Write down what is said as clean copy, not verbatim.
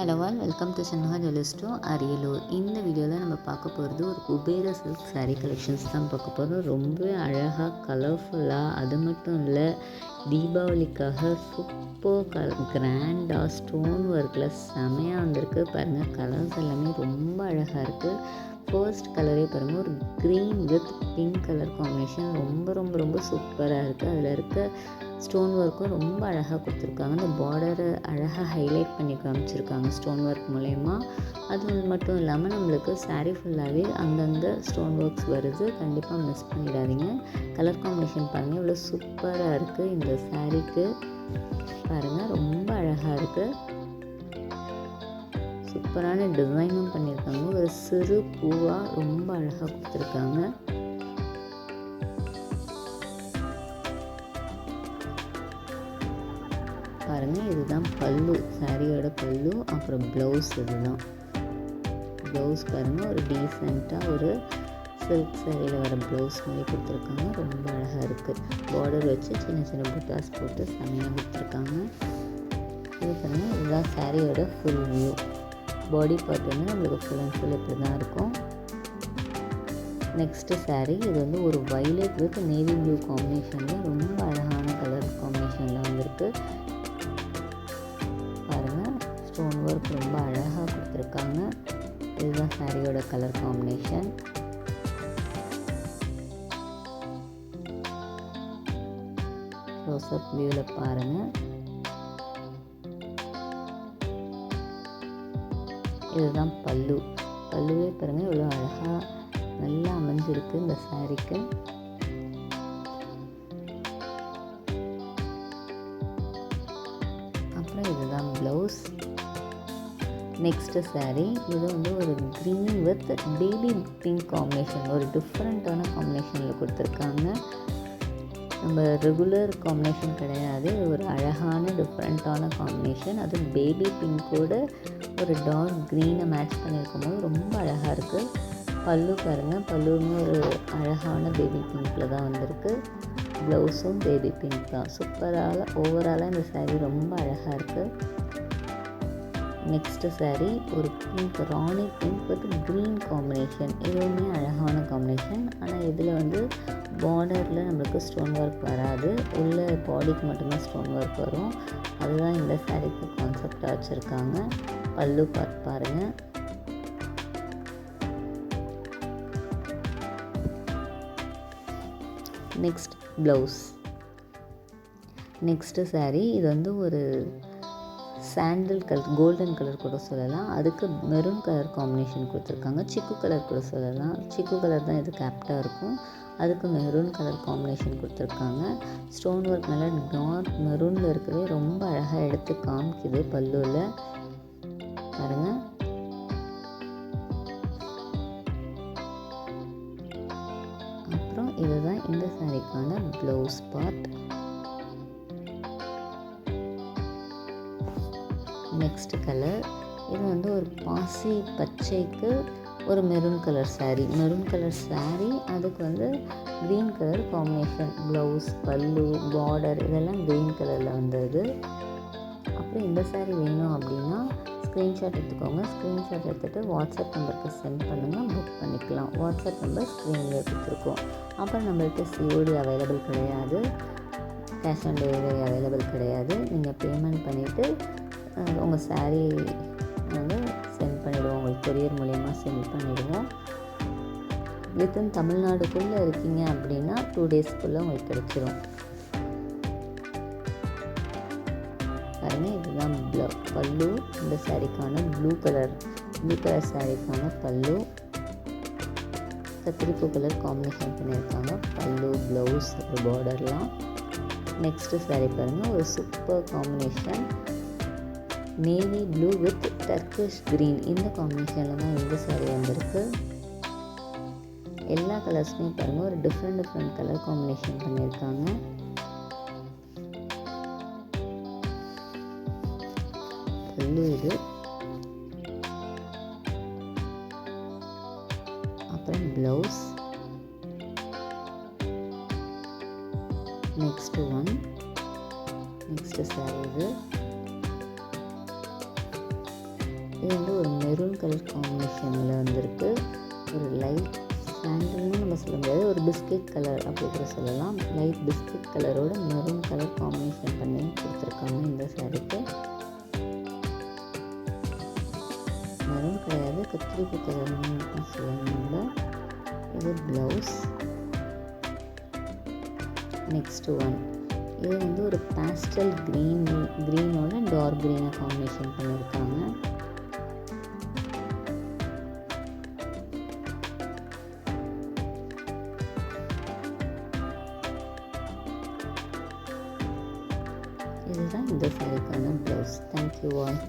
Hello all, welcome to Shanmuga jewellers to Ariyalur. இந்த வீடியோவில் நம்ம பார்க்க போகிறது ஒரு குபேர சில்க் சாரீ கலெக்ஷன்ஸ் தான் பார்க்க போகிறோம். ரொம்பவே அழகாக கலர்ஃபுல்லாக, அது மட்டும் இல்லை தீபாவளிக்காக சூப்பர் கிராண்டாக ஸ்டோன் ஒர்க்கில் செமையாக வந்திருக்கு. பாருங்கள், கலர்ஸ் எல்லாமே ரொம்ப அழகாக இருக்குது. ஃபர்ஸ்ட் கலரே பாருங்கள், ஒரு green with pink colour combination ரொம்ப ரொம்ப ரொம்ப சூப்பராக இருக்குது. அதில் இருக்க ஸ்டோன் ஒர்க்கும் ரொம்ப அழகாக கொடுத்துருக்காங்க. அந்த பார்டரை அழகாக ஹைலைட் பண்ணி காமிச்சிருக்காங்க ஸ்டோன் ஒர்க் மூலயமா. அது மட்டும் இல்லாமல் நம்மளுக்கு சாரீ ஃபுல்லாகவே அங்கங்கே ஸ்டோன் ஒர்க்ஸ் வருது. கண்டிப்பாக மிஸ் பண்ணிடாதீங்க. கலர் காம்பினேஷன் பாருங்கள், இவ்வளோ சூப்பராக இருக்குது. இந்த சாரீக்கு பாருங்கள், ரொம்ப அழகாக இருக்குது. சூப்பரான டிசைனும் பண்ணியிருக்காங்க. ஒரு சிறு பூவாக ரொம்ப அழகாக கொடுத்துருக்காங்க. பாருங்கள், இதுதான் பல்லு, சாரியோட பல்லு. அப்புறம் ப்ளவுஸ், இதுதான் ப்ளவுஸ். பாருங்கள், ஒரு டீசெண்டாக ஒரு சில்க் சாரியில் வர ப்ளவுஸ் மாதிரி கொடுத்துருக்காங்க. ரொம்ப அழகாக இருக்குது. பார்டர் வச்சு சின்ன சின்ன புட்டாஸ் போட்டு செமையாக கொடுத்துருக்காங்க. இது பாருங்கள், இதுதான் சாரியோட ஃபுல் வியூ. பாடி பார்ட் வந்து நம்மளுக்கு ஃபுல் அண்ட் ஃபுல் இப்படி தான் இருக்கும். நெக்ஸ்ட்டு சாரீ, இது வந்து ஒரு வைலட் வித் நேவி ப்ளூ காம்பினேஷனில் ரொம்ப அழகான கலர் காம்பினேஷனில் வந்திருக்கு. பாருங்கள், ஸ்டோன் ஒர்க் ரொம்ப அழகாக கொடுத்துருக்காங்க. இதுதான் சாரியோட கலர் காம்பினேஷன். க்ளோஸ்அப் வியூவில் பாருங்கள். இதுதான் பல்லு. பல்லுவே பாருங்கள், இவ்வளோ அழகாக நல்லா அமைஞ்சிருக்கு இந்த சாரீக்கு. அப்புறம் இதுதான் ப்ளவுஸ். நெக்ஸ்ட்டு சாரீ, இது வந்து ஒரு green with baby pink combination, ஒரு டிஃப்ரெண்ட்டான காம்பினேஷனில் கொடுத்துருக்காங்க. நம்ம ரெகுலர் காம்பினேஷன் கிடையாது, ஒரு அழகான டிஃப்ரெண்ட்டான காம்பினேஷன். அது பேபி பிங்கோட ஒரு டார்க் க்ரீனை மேட்ச் பண்ணியிருக்கும் போது ரொம்ப அழகாக இருக்குது. பல்லு பாருங்கள், பல்லுவுமே ஒரு அழகான பேபி பிங்க்கில் தான் வந்திருக்கு. ப்ளவுஸும் பேபி பிங்க் தான். சூப்பராக ஓவராலாக இந்த சாரீ ரொம்ப அழகாக இருக்குது. நெக்ஸ்ட்டு சாரீ, ஒரு pink, Rani pink with green combination. இதுவுமே அழகான காம்பினேஷன். ஆனால் இதில் வந்து பார்டரில் நம்மளுக்கு ஸ்டோன் ஒர்க் வராது, உள்ள பாடிக்கு மட்டும்தான் ஸ்டோன் ஒர்க் வரும். அதுதான் இந்த சாரீக்கு கான்செப்டாக வச்சுருக்காங்க. பல்லு பார்ட் பாருங்கள். Next blouse. நெக்ஸ்ட்டு சாரீ, இது வந்து ஒரு சாண்டில் கலர், கோல்டன் கலர் கூட சொல்லலாம். அதுக்கு மெரூன் கலர் காம்பினேஷன் கொடுத்துருக்காங்க. சிக்கு கலர் கூட சொல்லலாம். சிக்கு கலர் தான் இதுக்கு ஆப்டாக இருக்கும். அதுக்கு மெரூன் கலர் காம்பினேஷன் கொடுத்துருக்காங்க. ஸ்டோன் ஒர்க் நல்லா டார்க் மெரூனில் இருக்கவே ரொம்ப அழகாக எடுத்து காமிக்குது பல்லுவில். பாருங்கள், அப்புறம் இதுதான் இந்த சாரீக்கான ப்ளவுஸ் பார்ட். நெக்ஸ்ட் கலர், இது வந்து ஒரு பாசி பச்சைக்கு ஒரு maroon colour sari. Maroon colour sari, அதுக்கு வந்து க்ரீன் கலர் காம்பினேஷன். ப்ளவுஸ், பல்லு, பார்டர் இதெல்லாம் க்ரீன் கலரில் வந்தது. அப்புறம் இந்த சாரீ வேணும் அப்படின்னா ஸ்க்ரீன்ஷாட் எடுத்துக்கோங்க. ஸ்க்ரீன்ஷாட் எடுத்துகிட்டு வாட்ஸ்அப் நம்பருக்கு சென்ட் பண்ணுங்கள், புக் பண்ணிக்கலாம். வாட்ஸ்அப் நம்பர் ஸ்க்ரீனில் கொடுத்துருக்கோம். அப்புறம் நம்மள்கிட்ட சிஓடி அவைலபிள் கிடையாது, கேஷ் ஆன் டெலிவரி அவைலபிள் கிடையாது. நீங்கள் பேமெண்ட் பண்ணிவிட்டு உங்கள் சாரீ நாங்கள் சென்ட் பண்ணிவிடுவோம். உங்களுக்கு கொரியர் மூலயமா சென்ட் பண்ணிவிடுவோம். வித்தின் தமிழ்நாடுக்குள்ளே இருக்கீங்க அப்படின்னா 2 டேஸ்க்குள்ளே உங்களுக்கு கிடைச்சிரும். பாருங்கள், இதுதான் பல்லு. இந்த சாரீக்கான ப்ளூ கலர் சாரீக்கான பல்லு. கத்திரிப்பூ கலர் காம்பினேஷன் பண்ணியிருக்காங்க. பல்லு, ப்ளவுஸ், பார்டர்லாம். நெக்ஸ்ட்டு சாரீ பாருங்கள், ஒரு super combination. Navy blue with Turkish green. இந்த காம்பினேஷனில் தான் இந்த சாரீ வந்திருக்கு. எல்லா கலர்ஸுமே பாருங்கள், ஒரு டிஃப்ரெண்ட் கலர் காம்பினேஷன் பண்ணியிருக்காங்க. பல்லு இது. அப்புறம் ப்ளவுஸ். நெக்ஸ்ட்டு சாரீ இது. இது வந்து ஒரு மெரூன் கலர் காம்பினேஷனில் வந்திருக்கு. ஒரு லைட் சாண்டல்னு நம்ம சொல்ல முடியாது, ஒரு பிஸ்கெட் கலர் அப்படி கூட சொல்லலாம். லைட் பிஸ்கெட் கலரோட மெரூன் கலர் காம்பினேஷன் பண்ணி கொடுத்துருக்காங்க இந்த சாரீக்கு. மெரூன் கிடையாது, கத்திரிப்பு கலர்னு சொல்லுவாங்க. இது ப்ளவுஸ். நெக்ஸ்ட் ஒன், இது வந்து ஒரு பேஸ்டல் க்ரீனோட டார்க் க்ரீனாக காம்பினேஷன் பண்ணியிருக்காங்க. இதுதான் இந்த சாரிக்கான ப்ளவுஸ். Thank you all.